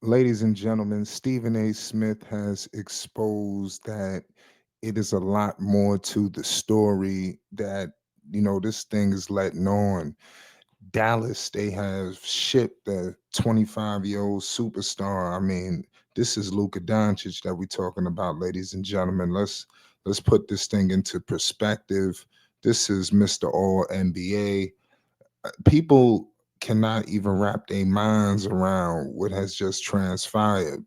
Ladies and gentlemen, Stephen A. Smith has exposed that it is a lot more to the story that, this thing is letting on. Dallas, they have shipped the 25-year-old superstar. I mean, this is Luka Doncic that we're talking about, ladies and gentlemen. Let's put this thing into perspective. This is Mr. All NBA. People cannot even wrap their minds around what has just transpired.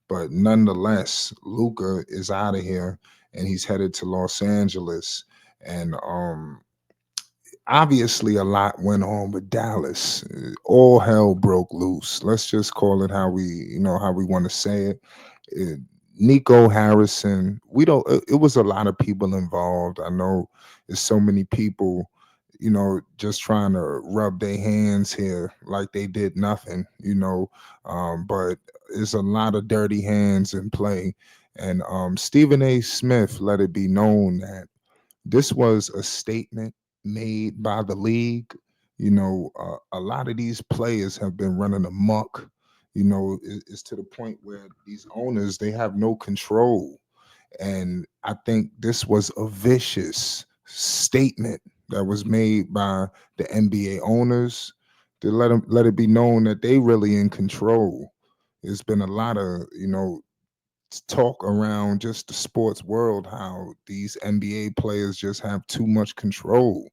But nonetheless, Luca is out of here and he's headed to Los Angeles. And obviously a lot went on with Dallas. All hell broke loose. Let's just call it how we want to say it. Uh, Nico Harrison, we don't it was a lot of people involved. I know there's so many people, just trying to rub their hands here like they did nothing. But there's a lot of dirty hands in play. And Stephen A. Smith let it be known that this was a statement made by the league. A lot of these players have been running amok. It's to the point where these owners they have no control, and I think this was a vicious statement that was made by the NBA owners to let it be known that they really in control. There's been a lot of talk around just the sports world how these NBA players just have too much control.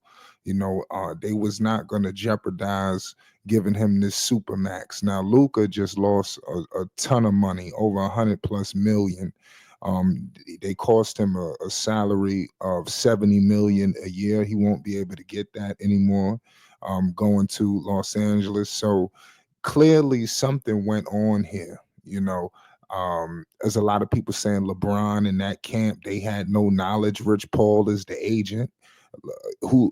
They was not going to jeopardize giving him this super max. Now Luca just lost a ton of money, over 100+ million. They cost him a salary of 70 million a year. He won't be able to get that anymore. Going to Los Angeles, so clearly something went on here. As a lot of people saying LeBron in that camp, they had no knowledge. Rich Paul is the agent. Who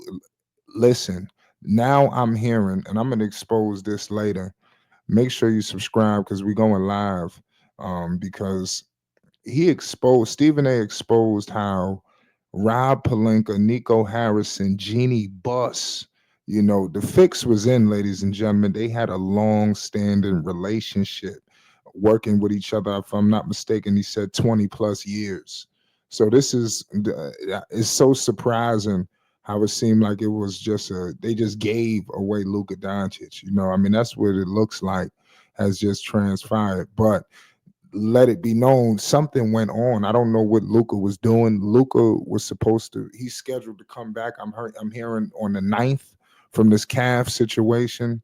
listen, now I'm hearing, and I'm gonna expose this later. Make sure you subscribe because we're going live. Because Stephen A exposed how Rob Palenka, Nico Harrison, Jeannie Buss, the fix was in, ladies and gentlemen. They had a long standing relationship working with each other. If I'm not mistaken, he said 20 plus years. So this is it's so surprising how it seemed like it was they just gave away Luka Doncic. I mean, that's what it looks like has just transpired. But let it be known something went on. I don't know what Luca was doing. Luca was he's scheduled to come back. I'm hearing on the ninth from this calf situation,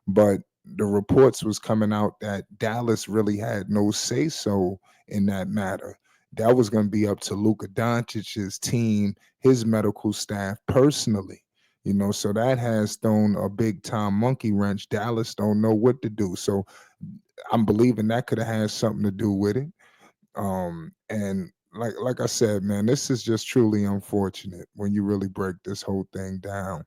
but the reports was coming out that Dallas really had no say so in that matter. That was going to be up to Luka Doncic's team, his medical staff personally. So that has thrown a big time monkey wrench. Dallas don't know what to do. So I'm believing that could have had something to do with it. And like I said, man, this is just truly unfortunate when you really break this whole thing down.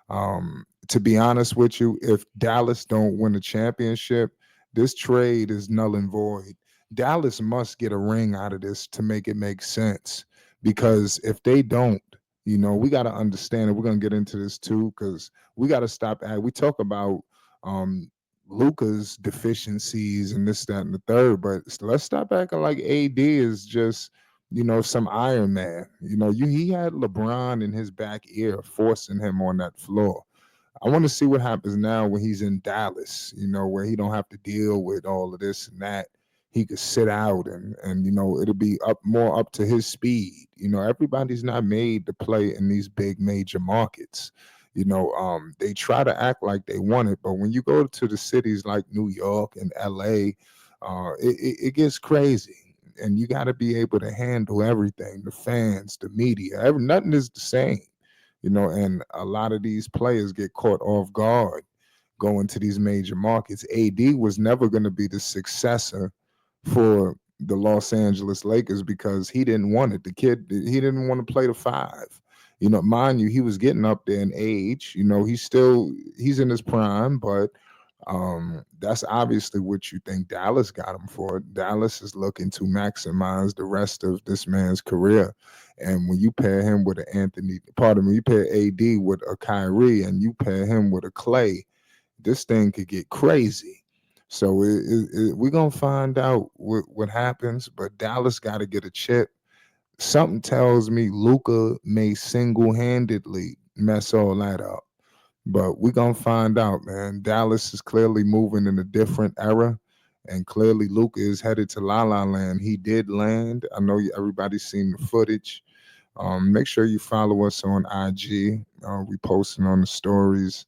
To be honest with you, if Dallas don't win a championship, this trade is null and void. Dallas must get a ring out of this to make it make sense. Because if they don't, we got to understand it. We're gonna get into this too, because we got to stop at. We talk about um Luca's deficiencies and this, that, and the third, but let's stop acting like AD is just some Iron Man. He had LeBron in his back ear forcing him on that floor. I want to see what happens now when he's in Dallas, where he don't have to deal with all of this and that. He could sit out and it'll be up to his speed. Everybody's not made to play in these big major markets. They try to act like they want it, but when you go to the cities like New York and LA, it gets crazy. And you got to be able to handle everything, the fans, the media, nothing is the same. And a lot of these players get caught off guard going to these major markets. AD was never going to be the successor for the Los Angeles Lakers because he didn't want it. The kid, he didn't want to play the five. Mind you, he was getting up there in age. He's in his prime, but that's obviously what you think Dallas got him for. Dallas is looking to maximize the rest of this man's career. And when you pair him with an pardon me, you pair AD with a Kyrie and you pair him with a Clay, this thing could get crazy. So we're gonna find out what happens. But Dallas got to get a chip. Something tells me Luka may single-handedly mess all that up. But we're gonna find out, man. Dallas is clearly moving in a different era, and clearly Luka is headed to La La Land. He did land. I know everybody's seen the footage. Make sure you follow us on IG. We posting on the stories.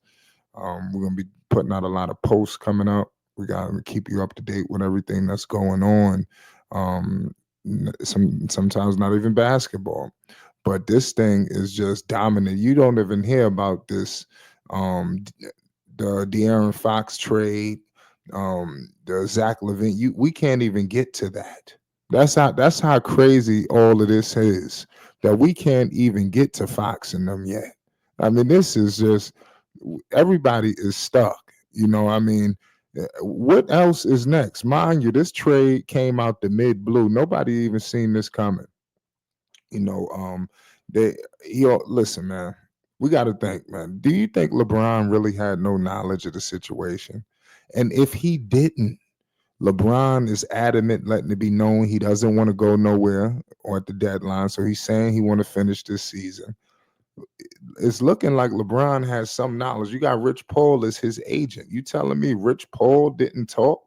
We're gonna be putting out a lot of posts coming up. We gotta keep you up to date with everything that's going on. Sometimes not even basketball, but this thing is just dominant. You don't even hear about this. The De'Aaron Fox trade, the Zach Levine. We can't even get to that. That's how crazy all of this is, that we can't even get to Fox and them yet. I mean, this is just, everybody is stuck. I mean, what else is next? Mind you, this trade came out the mid blue. Nobody even seen this coming. You know, they listen, man. We got to think, man. Do you think LeBron really had no knowledge of the situation? And if he didn't, LeBron is adamant, letting it be known he doesn't want to go nowhere or at the deadline. So he's saying he want to finish this season. It's looking like LeBron has some knowledge. You got Rich Paul as his agent. You telling me Rich Paul didn't talk,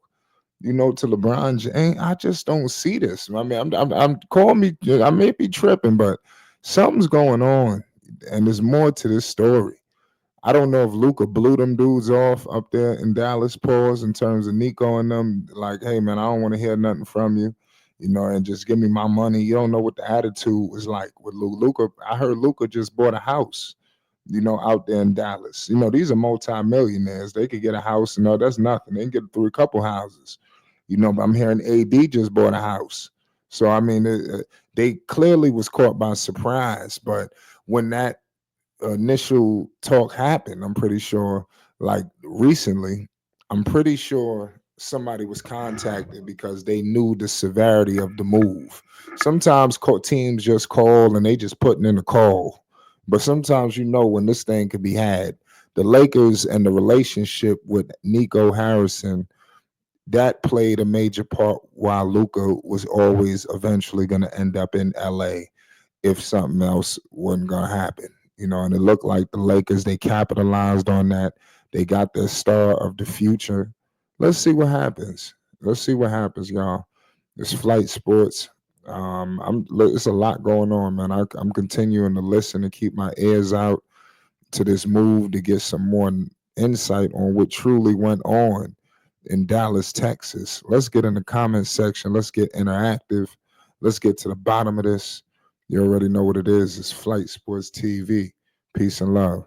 to LeBron James? I just don't see this. I mean, I'm call me. I may be tripping, but something's going on, and there's more to this story. I don't know if Luka blew them dudes off up there in Dallas, pause, in terms of Nico and them. Like, hey man, I don't want to hear nothing from you, and just give me my money. You don't know what the attitude was like with Luka. I heard Luka just bought a house, out there in Dallas. These are multimillionaires. They could get a house. No, that's nothing. They can get through a couple houses. But I'm hearing AD just bought a house. So I mean, they clearly was caught by surprise. But when that initial talk happened, I'm pretty sure, like recently, I'm pretty sure somebody was contacted because they knew the severity of the move. Sometimes teams just call and they just putting in a call, but sometimes when this thing could be had. The Lakers and the relationship with Nico Harrison, that played a major part while Luka was always eventually going to end up in LA if something else wasn't gonna happen. And it looked like the Lakers, they capitalized on that. They got their star of the future. Let's see what happens. Let's see what happens, y'all. It's flight sports. It's a lot going on, man. I'm continuing to listen and keep my ears out to this move to get some more insight on what truly went on in Dallas, Texas. Let's get in the comment section. Let's get interactive. Let's get to the bottom of this. You already know what it is. It's Flight Sports TV. Peace and love.